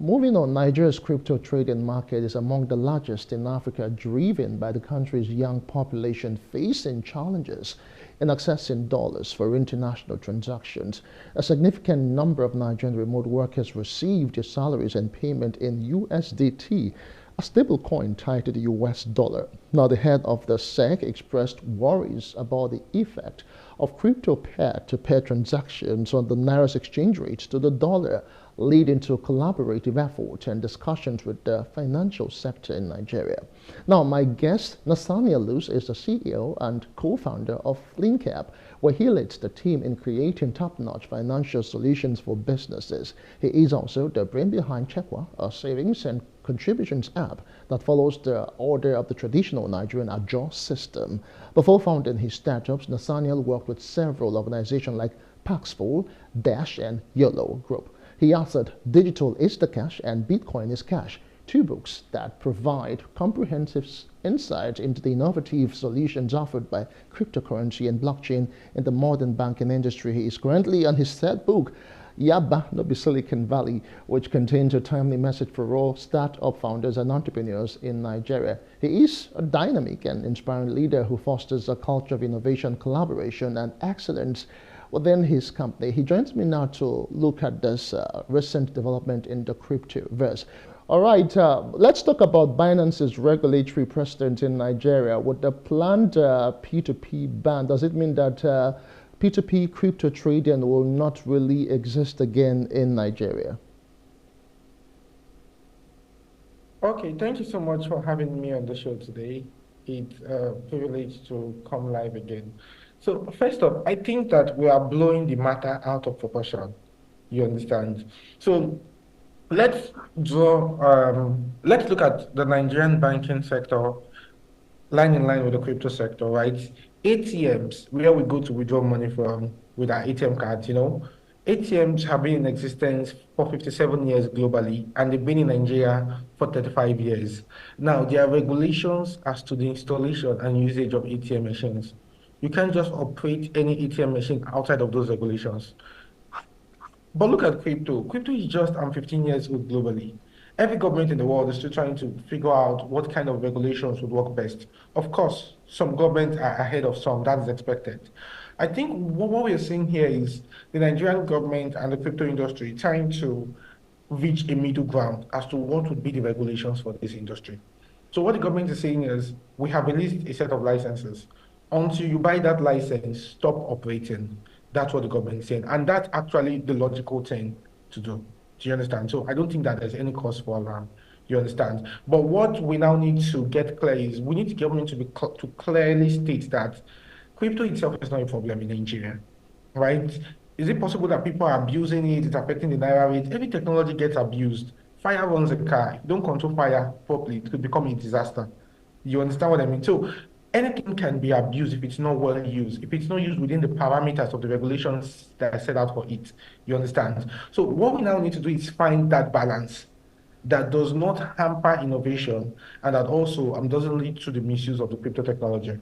moving on, Nigeria's crypto trading market is among the largest in Africa, driven by the country's young population facing challenges in accessing dollars for international transactions. A significant number of Nigerian remote workers received their salaries and payment in USDT, a stable coin tied to the US dollar. Now, the head of the SEC expressed worries about the effect of crypto peer-to-peer transactions on the Naira's exchange rate to the dollar, leading to collaborative efforts and discussions with the financial sector in Nigeria. Now, my guest, Nathaniel Luz, is the CEO and co-founder of FlinCap, where he leads the team in creating top-notch financial solutions for businesses. He is also the brain behind Chekwa, a savings and contributions app that follows the order of the traditional Nigerian Ajo system. Before founding his startups, Nathaniel worked with several organizations like Paxful, Dash, and YOLO Group. He authored Digital is the Cash and Bitcoin is Cash, two books that provide comprehensive insight into the innovative solutions offered by cryptocurrency and blockchain in the modern banking industry. He is currently on his third book, Yaba, no be Silicon Valley, which contains a timely message for all startup founders and entrepreneurs in Nigeria. He is a dynamic and inspiring leader who fosters a culture of innovation, collaboration, and excellence within his company. He joins me now to look at this recent development in the cryptoverse. All right, let's talk about Binance's regulatory precedent in Nigeria. With the planned P2P ban, does it mean that P2P crypto trading will not really exist again in Nigeria? Okay, thank you so much for having me on the show today. It's a privilege to come live again. So first off, I think that we are blowing the matter out of proportion. You understand? So let's let's look at the Nigerian banking sector line in line with the crypto sector, right? ATMs, where we go to withdraw money from with our ATM cards, ATMs have been in existence for 57 years globally, and they've been in Nigeria for 35 years. Now, there are regulations as to the installation and usage of ATM machines. You can't just operate any ATM machine outside of those regulations. But look at crypto. Crypto is just 15 years old globally. Every government in the world is still trying to figure out what kind of regulations would work best. Of course, some governments are ahead of some, that is expected. I think what we're seeing here is the Nigerian government and the crypto industry trying to reach a middle ground as to what would be the regulations for this industry. So what the government is saying is, we have released a set of licenses. Until you buy that license, stop operating. That's what the government is saying. And that's actually the logical thing to do. Do you understand? So I don't think that there's any cause for alarm. You understand? But what we now need to get clear is we need the government to clearly state that crypto itself is not a problem in Nigeria, right? Is it possible that people are abusing it? It's affecting the Naira rate. Every technology gets abused. Fire runs a car. If you don't control fire properly, it could become a disaster. You understand what I mean? So anything can be abused if it's not well used, if it's not used within the parameters of the regulations that are set out for it. You understand? So what we now need to do is find that balance that does not hamper innovation and that also doesn't lead to the misuse of the crypto technology.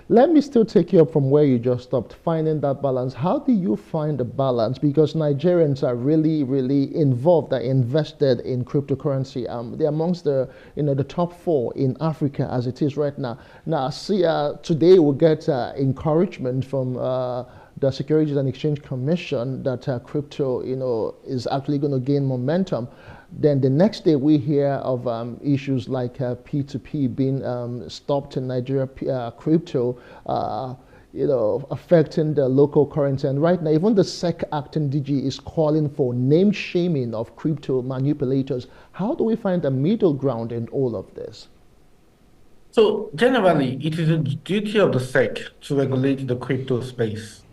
Let me still take you up from where you just stopped, finding that balance. How do you find the balance? Because Nigerians are really, really involved, are invested in cryptocurrency. They're amongst the top 4 in Africa as it is right now. Now, see, today we'll get encouragement from the Securities and Exchange Commission that crypto, is actually going to gain momentum. Then the next day we hear of issues like P2P being stopped in Nigeria, crypto, affecting the local currency. And right now, even the SEC acting DG is calling for name shaming of crypto manipulators. How do we find a middle ground in all of this? So generally, it is a duty of the SEC to regulate the crypto space,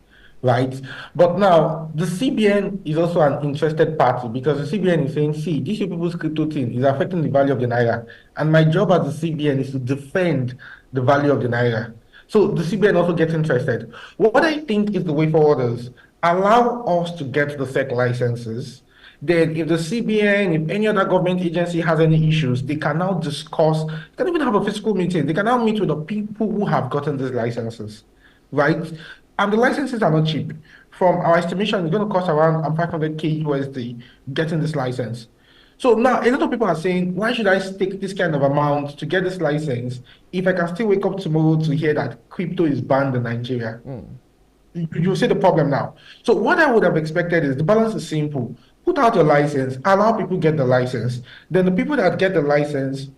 right? But now the CBN is also an interested party because the CBN is saying, see, this people's crypto thing is affecting the value of the Naira. And my job as the CBN is to defend the value of the Naira. So the CBN also gets interested. What I think is the way forward is allow us to get the SEC licenses. Then if the CBN, if any other government agency has any issues, they can now discuss, they can even have a physical meeting. They can now meet with the people who have gotten these licenses, right? And the licenses are not cheap. From our estimation, it's going to cost around 500K USD getting this license. So now a lot of people are saying, why should I stake this kind of amount to get this license if I can still wake up tomorrow to hear that crypto is banned in Nigeria? You see the problem now. So what I would have expected is the balance is simple. Put out your license, allow people get the license. Then the people that get the license,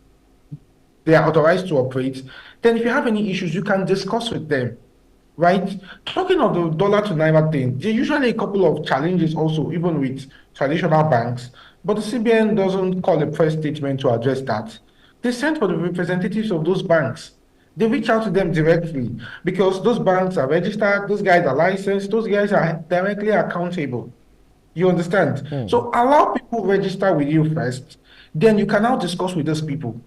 they are authorized to operate. Then if you have any issues, you can discuss with them, right? Talking of the dollar to naira thing, there are usually a couple of challenges also, even with traditional banks. But the CBN doesn't call a press statement to address that. They sent for the representatives of those banks. They reach out to them directly because those banks are registered, those guys are licensed, those guys are directly accountable. You understand? So allow people register with you first, then you can now discuss with those people.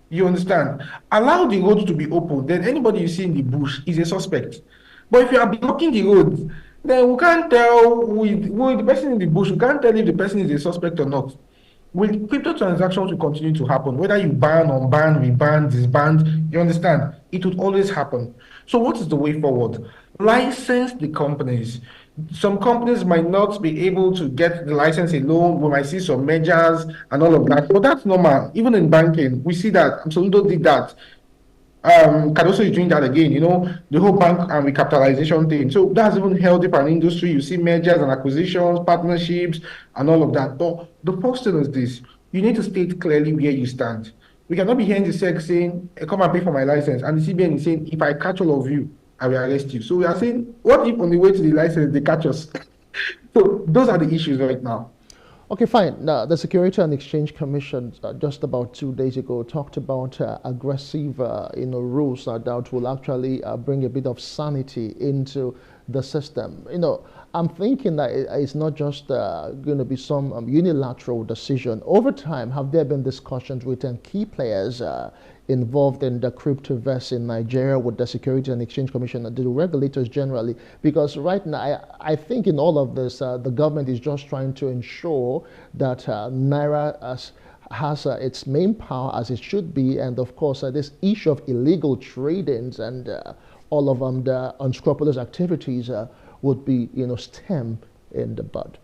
You understand? Allow the road to be open, then anybody you see in the bush is a suspect. But if you are blocking the road, then we can't tell with the person in the bush, we can't tell if the person is a suspect or not. Will crypto transactions will continue to happen, whether you ban, unban, reban, disband, you understand? It would always happen. So what is the way forward? License the companies. Some companies might not be able to get the license alone. We might see some measures and all of that, but that's normal. Even in banking, we see that. Absolutely did that. Cardoso is doing that again, the whole bank and recapitalization thing. So that's even healthy for an industry. You see mergers and acquisitions, partnerships, and all of that. But the first thing is this: you need to state clearly where you stand. We cannot be hearing the SEC saying, come and pay for my license, and the CBN is saying, if I catch all of you, I will arrest you. So we are saying, what if on the way to the license they catch us? So those are the issues right now. Okay, fine. Now, the Security and Exchange Commission just about 2 days ago talked about aggressive, rules that will actually bring a bit of sanity into the system. I'm thinking that it's not just going to be some unilateral decision. Over time, have there been discussions with key players involved in the cryptoverse in Nigeria with the Security and Exchange Commission and the regulators generally? Because right now, I think in all of this, the government is just trying to ensure that Naira has its main power as it should be, and of course, this issue of illegal tradings and all of the unscrupulous activities would be, stem in the bud.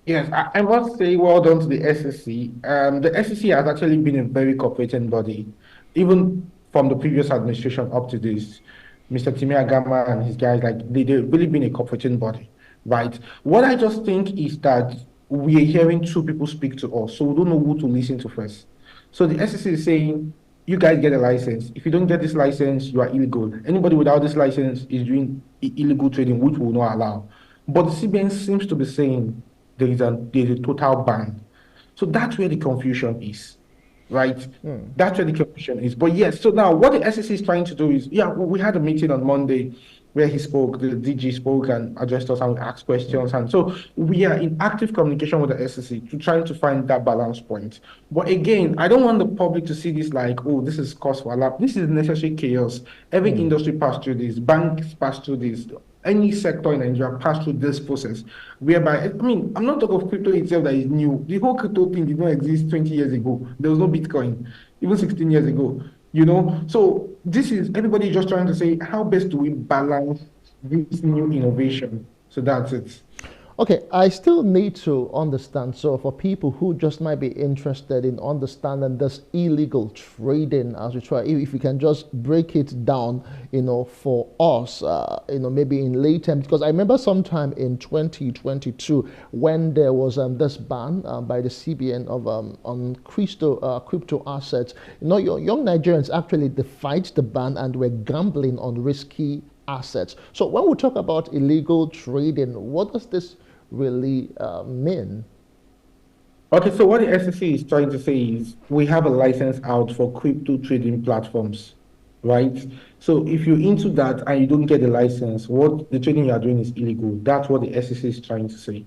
Yes, I must say well done to the SEC. The SEC has actually been a very cooperating body, even from the previous administration up to this. Mr. Timi Agama and his guys, like they've really been a cooperating body, right? What I just think is that we are hearing two people speak to us, so we don't know who to listen to first. So the SEC is saying, you guys get a license. If you don't get this license, you are illegal. Anybody without this license is doing illegal trading, which we will not allow. But the CBN seems to be saying, there's a total ban. So that's where the confusion is, right? That's where the confusion is. But yes, so now what the SEC is trying to do is, we had a meeting on Monday where he spoke, the DG spoke and addressed us and we asked questions. And so we are in active communication with the SEC to trying to find that balance point. But again, I don't want the public to see this like, oh, this is cause for alarm. This is necessary chaos. Every industry passed through this, banks passed through this. Any sector in Nigeria passed through this process, whereby, I'm not talking of crypto itself that is new. The whole crypto thing did not exist 20 years ago. There was no Bitcoin, even 16 years ago, So this is everybody just trying to say, how best do we balance this new innovation? So that's it. Okay, I still need to understand. So, for people who just might be interested in understanding this illegal trading, as we try, if we can just break it down, for us, maybe in late term, because I remember sometime in 2022 when there was this ban by the CBN of on crypto assets. Young Nigerians actually defied the ban and were gambling on risky assets. So, when we talk about illegal trading, what does this really mean? Okay, so what the SEC is trying to say is we have a license out for crypto trading platforms, right? So if you're into that and you don't get the license, what the trading you are doing is illegal. That's what the SEC is trying to say.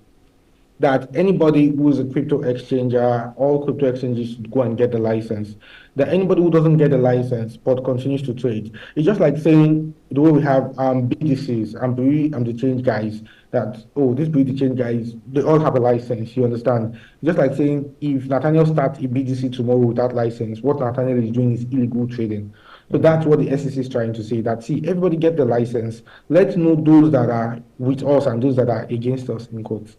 That anybody who is a crypto exchanger, all crypto exchanges should go and get the license. That anybody who doesn't get the license but continues to trade, it's just like saying the way we have BDCs and the change guys that, oh, these the change guys, they all have a license, you understand? Just like saying if Nathaniel starts a BDC tomorrow without license, what Nathaniel is doing is illegal trading. So that's what the SEC is trying to say, that see, everybody get the license. Let's know those that are with us and those that are against us, in quotes.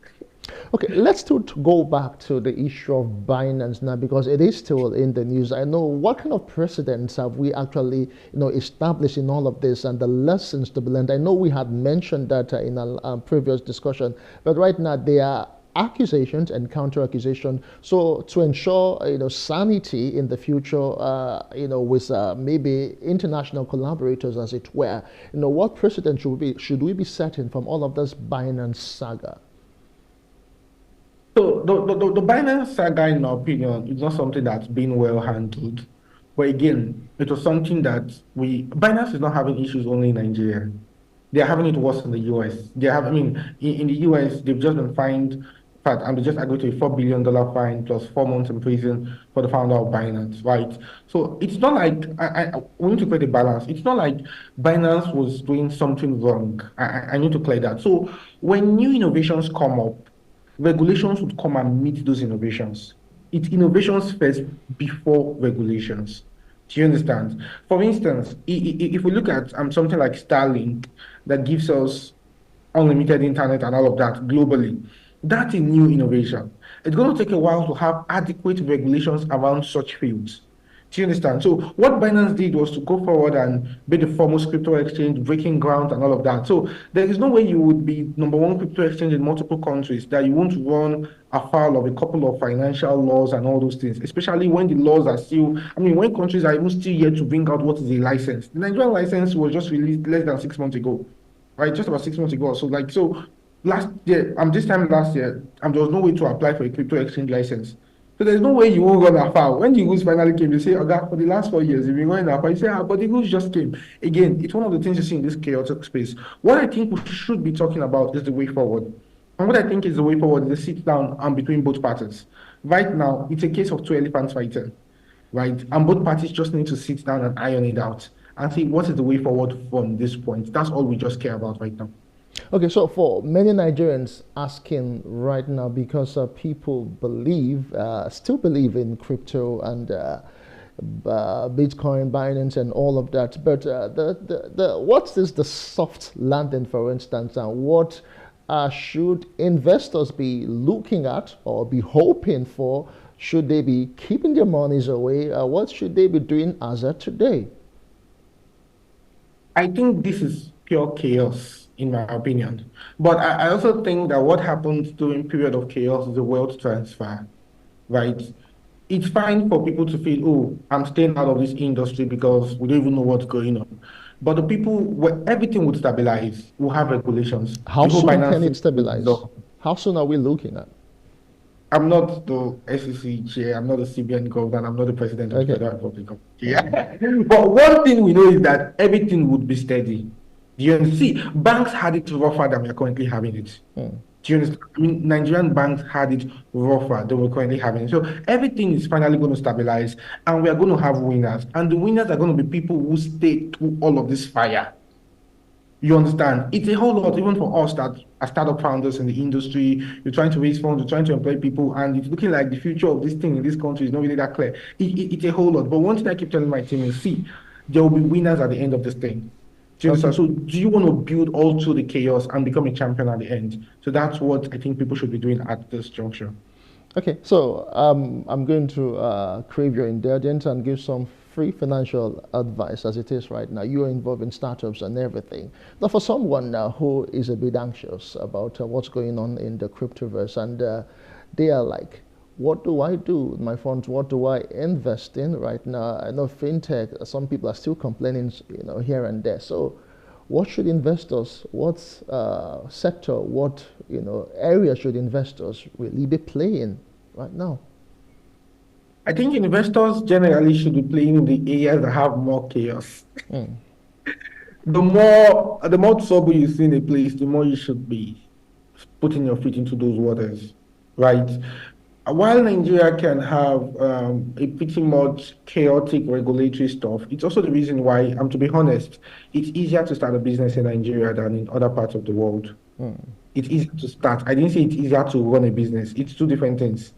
Okay, let's to go back to the issue of Binance now because it is still in the news. I know what kind of precedents have we actually, established in all of this and the lessons to be learned. I know we had mentioned that in a previous discussion, but right now there are accusations and counter accusation. So to ensure sanity in the future, with maybe international collaborators, as it were, what precedent should we be setting from all of this Binance saga? So the Binance saga, in my opinion, is not something that's been well handled. But again, it was something that Binance is not having issues only in Nigeria. They're having it worse in the US. In the US, they've just been fined. In fact, and they just agreed to a $4 billion fine plus 4 months in prison for the founder of Binance, right? So it's not like we need to create a balance. It's not like Binance was doing something wrong. I need to clear that. So when new innovations come up, regulations would come and meet those innovations. It's innovations first before regulations. Do you understand? For instance, if we look at something like Starlink that gives us unlimited internet and all of that globally, that's a new innovation. It's going to take a while to have adequate regulations around such fields. Do you understand? So what Binance did was to go forward and be the foremost crypto exchange, breaking ground and all of that. So there is no way you would be number one crypto exchange in multiple countries that you won't run afoul of a couple of financial laws and all those things, especially when the laws are still, when countries are even still yet to bring out what is a license. The Nigerian license was just released less than 6 months ago, right? Just about 6 months ago. So last year, this time last year, there was no way to apply for a crypto exchange license. So there's no way you won't run afoul. When the rules finally came, you say, oh, God, for the last 4 years, you've been running afoul. You say, but the rules just came. Again, it's one of the things you see in this chaotic space. What I think we should be talking about is the way forward. And what I think is the way forward is a sit down between both parties. Right now, it's a case of two elephants fighting, right? And both parties just need to sit down and iron it out and see what is the way forward from this point. That's all we just care about right now. Okay, so for many Nigerians asking right now, because people still believe in crypto and Bitcoin, Binance, and all of that, but what's the soft landing, for instance, and what should investors be looking at or be hoping for? Should they be keeping their monies away? What should they be doing as of today? I think this is pure chaos, in my opinion. But I also think that what happens during period of chaos is a wealth transfer, right? It's fine for people to feel, oh, I'm staying out of this industry because we don't even know what's going on. But the people where everything would stabilize, will have regulations. How The whole soon can Binance it stabilize? system. How soon are we looking at? I'm not the SEC chair, I'm not the CBN governor, I'm not the president of the Okay. Federal Republic of Nigeria. But one thing we know is that everything would be steady. Do you understand? See, banks had it rougher than we're currently having it. Hmm. Do you understand? Nigerian banks had it rougher than we're currently having it. So everything is finally going to stabilize and we are going to have winners. And the winners are going to be people who stay through all of this fire. You understand? It's a whole lot, even for us that are startup founders in the industry. You're trying to raise funds, you're trying to employ people, and it's looking like the future of this thing in this country is not really that clear. It's a whole lot. But one thing I keep telling my team is, see, there will be winners at the end of this thing. Do you understand? Okay. So do you want to build all through the chaos and become a champion at the end? So that's what I think people should be doing at this juncture. Okay, so I'm going to crave your indulgence and give some free financial advice as it is right now. You are involved in startups and everything. Now, for someone who is a bit anxious about what's going on in the cryptoverse and they are like, what do I do with my funds? What do I invest in right now? I know fintech, some people are still complaining, here and there. So what should investors, what sector, what area should investors really be playing right now? I think investors generally should be playing in the areas that have more chaos. Mm. The more trouble you see in a place, the more you should be putting your feet into those waters, right? While Nigeria can have a pretty much chaotic regulatory stuff, it's also the reason why, to be honest, it's easier to start a business in Nigeria than in other parts of the world. Mm. It's easier to start. I didn't say it's easier to run a business. It's two different things.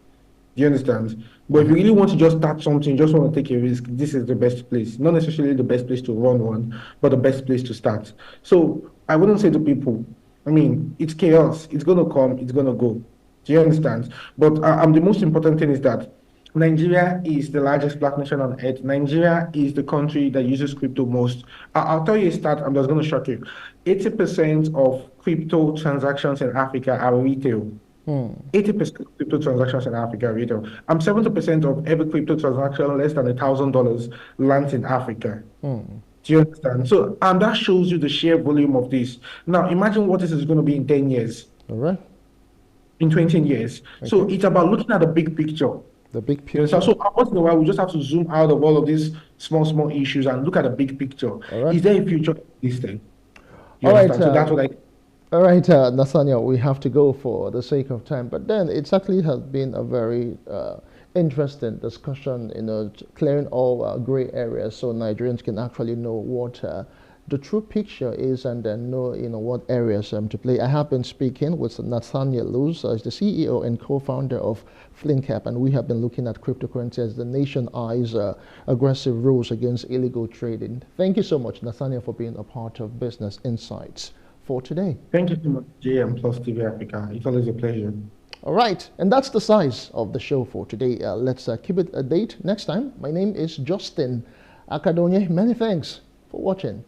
Do you understand? But if you really want to just start something, just want to take a risk, this is the best place. Not necessarily the best place to run one, but the best place to start. So I wouldn't say to people, it's chaos. It's going to come, it's going to go. Do you understand? But the most important thing is that Nigeria is the largest black nation on earth. Nigeria is the country that uses crypto most. I'll tell you a stat, I'm just going to shock you. 80% of crypto transactions in Africa are retail. 80% of crypto transactions in Africa are retail. 70% of every crypto transaction less than $1,000 lands in Africa. Do you understand? So, and that shows you the sheer volume of this. Now, imagine what this is going to be in 10 years, All right. in 20 years. So, Okay. it's about looking at the big picture. The big You understand? picture. So, once in a while, we just have to zoom out of all of these small issues and look at the big picture. All right. Is there a future in this thing? You All right. understand? So, that's what I. All right, Nathaniel, we have to go for the sake of time, but then it actually has been a very interesting discussion, clearing all gray areas so Nigerians can actually know what the true picture is and then know, what areas to play. I have been speaking with Nathaniel Luz, as the CEO and co-founder of FlinCap, and we have been looking at cryptocurrency as the nation eyes aggressive rules against illegal trading. Thank you so much, Nathaniel, for being a part of Business Insights for today. Thank you so much, JM Plus TV Africa. It's always a pleasure. All right, and that's the size of the show for today. Let's keep it a date next time. My name is Justin Akadonye. Many thanks for watching.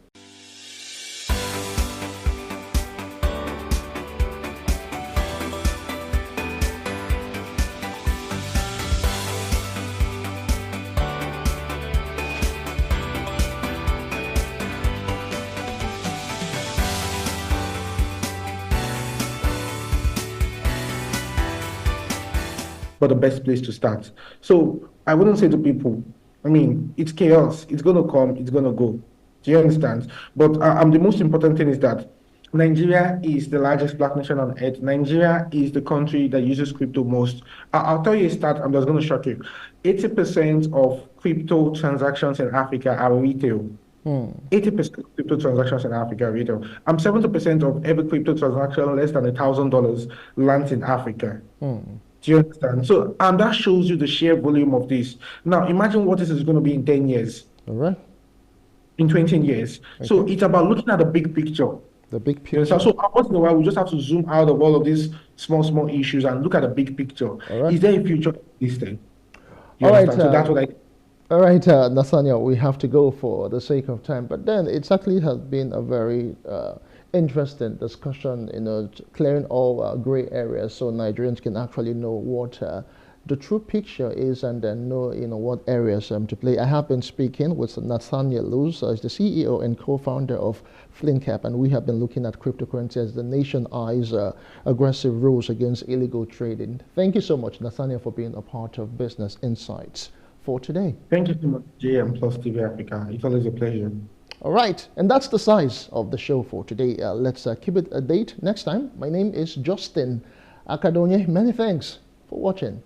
But the best place to start. So I wouldn't say to people, I mean, it's chaos. It's going to come. It's going to go. Do you understand? But the most important thing is that Nigeria is the largest black nation on earth. Nigeria is the country that uses crypto most. I'll tell you a stat, I'm just going to shock you. 80% of crypto transactions in Africa are retail. 80% of crypto transactions in Africa are retail. 70% of every crypto transaction less than $1,000 lands in Africa. Do you understand? So, and that shows you the sheer volume of this. Now, imagine what this is going to be in 10 years. All right. In 20 years. Okay. So, it's about looking at the big picture. The big picture. So, once in a while, we just have to zoom out of all of these small issues and look at the big picture. All right. Is there a future in this thing? You all understand? right. So, that's what I. All right, Nathaniel, we have to go for the sake of time, but then it actually has been a very interesting discussion, clearing all gray areas so Nigerians can actually know what the true picture is and then know, what areas to play. I have been speaking with Nathaniel Luz, as the CEO and co-founder of FlinCap, and we have been looking at cryptocurrency as the nation eyes aggressive rules against illegal trading. Thank you so much, Nathaniel, for being a part of Business Insights for today. Thank you so much, JM Plus TV Africa. It's always a pleasure. All right, and that's the size of the show for today. Let's keep it a date next time. My name is Justin Akadonye. Many thanks for watching.